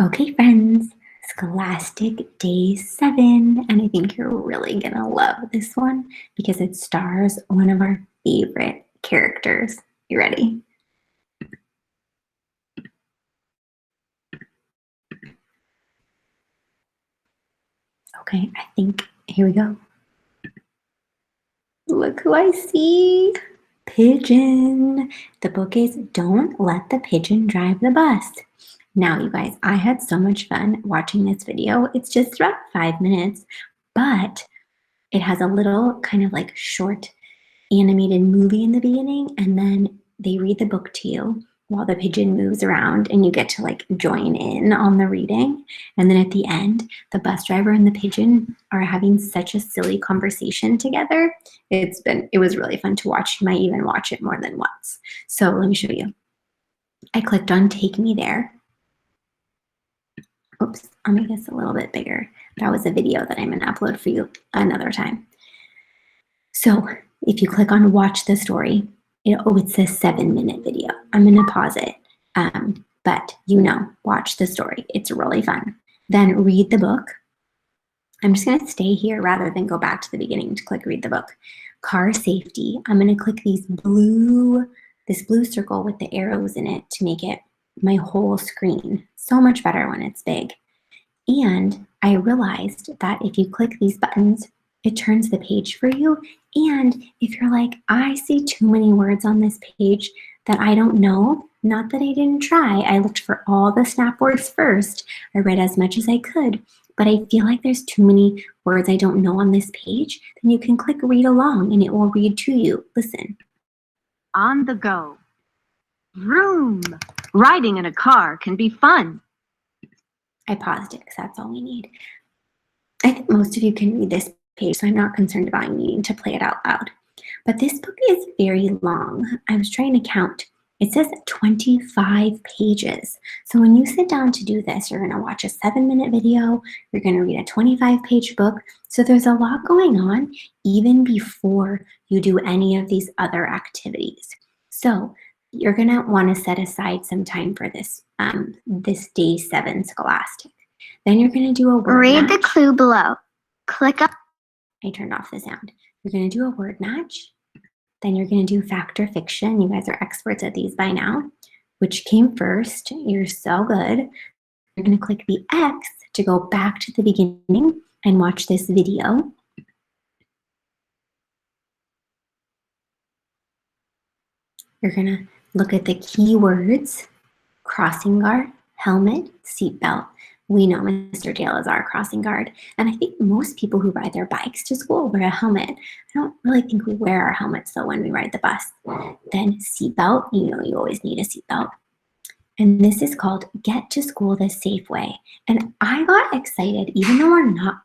Okay, friends, Scholastic Day 7, and I think you're really gonna love this one because it stars one of our favorite characters. You ready? Okay, I think here we go. Look who I see. Pigeon. The book is Don't Let the Pigeon Drive the Bus. Now, you guys, I had so much fun watching this video. It's just about 5 minutes, but it has a little kind of like short animated movie in the beginning, and then they read the book to you while the pigeon moves around, and you get to like join in on the reading. And then at the end, the bus driver and the pigeon are having such a silly conversation together. It was really fun to watch. You might even watch it more than once. So let me show you. I clicked on Take Me There. Oops, I'll make this a little bit bigger. That was a video that I'm gonna upload for you another time. So if you click on Watch the Story, it's a 7-minute video. I'm gonna pause it, but watch the story. It's really fun. Then read the book. I'm just gonna stay here rather than go back to the beginning to click read the book. Car safety. I'm gonna click this blue circle with the arrows in it to make it my whole screen. So much better when it's big. And I realized that if you click these buttons, it turns the page for you. And if you're like, I see too many words on this page that I don't know, not that I didn't try. I looked for all the snap words first. I read as much as I could, but I feel like there's too many words I don't know on this page. Then you can click read along and it will read to you. Listen. On the go. Vroom. Riding in a car can be fun. I paused it because that's all we need. I think most of you can read this page, so I'm not concerned about you needing to play it out loud. But this book is very long. I was trying to count. It says 25 pages. So when you sit down to do this, you're going to watch a 7-minute video. You're going to read a 25-page book. So there's a lot going on even before you do any of these other activities. So you're going to want to set aside some time for this, this Day 7 Scholastic. Then you're going to do a word Read match. the clue below. Click up. I turned off the sound. You're going to do a word match. Then you're going to do fact or fiction. You guys are experts at these by now. Which came first? You're so good. You're going to click the X to go back to the beginning and watch this video. You're going to look at the keywords: crossing guard, helmet, seatbelt. We know Mr. Dale is our crossing guard. And I think most people who ride their bikes to school wear a helmet. I don't really think we wear our helmets though when we ride the bus. Then seatbelt, you always need a seatbelt. And this is called Get to School the Safe Way. And I got excited, even though we're not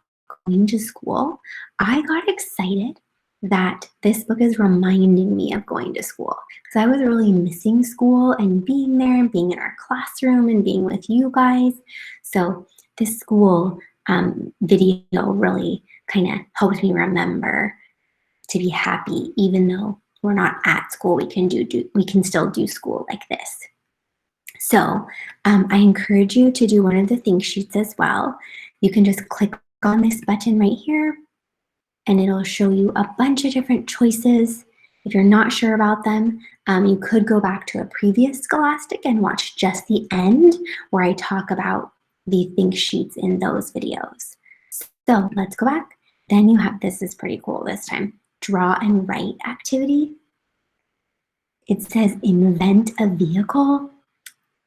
going to school, I got excited that this book is reminding me of going to school, because I was really missing school and being there and being in our classroom and being with you guys. So this school video really kind of helped me remember to be happy. Even though we're not at school, we can still do school like this. So I encourage you to do one of the think sheets as well. You can just click on this button right here, and it'll show you a bunch of different choices. If you're not sure about them, you could go back to a previous Scholastic and watch just the end where I talk about the think sheets in those videos. So let's go back. Then you have, this is pretty cool this time, draw and write activity. It says invent a vehicle.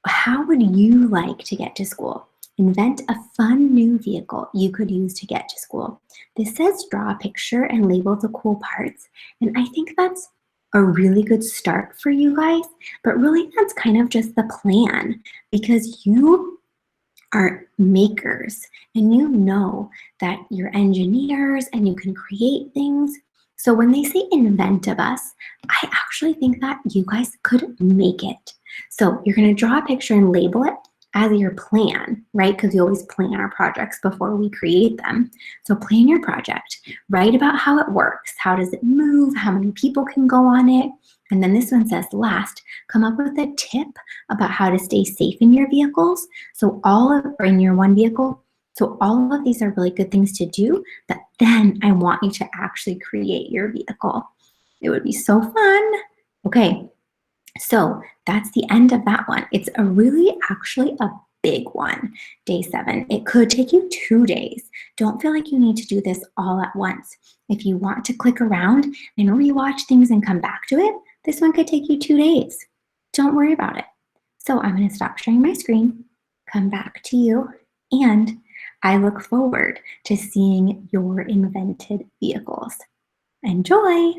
How would you like to get to school? Invent a fun new vehicle you could use to get to school. This says draw a picture and label the cool parts. And I think that's a really good start for you guys, but really that's kind of just the plan, because you are makers and you know that you're engineers and you can create things. So when they say invent a bus, I actually think that you guys could make it. So you're gonna draw a picture and label it as your plan, right? Because we always plan our projects before we create them. So plan your project, write about how it works, how does it move, how many people can go on it, And then this one says, last, come up with a tip about how to stay safe in your vehicles. Or in your one vehicle. So all of these are really good things to do, but then I want you to actually create your vehicle. It would be so fun. Okay, so that's the end of that one. It's actually a big one, day 7. It could take you 2 days. Don't feel like you need to do this all at once. If you want to click around and rewatch things and come back to it, this one could take you 2 days. Don't worry about it. So I'm going to stop sharing my screen, come back to you, and I look forward to seeing your invented vehicles. Enjoy!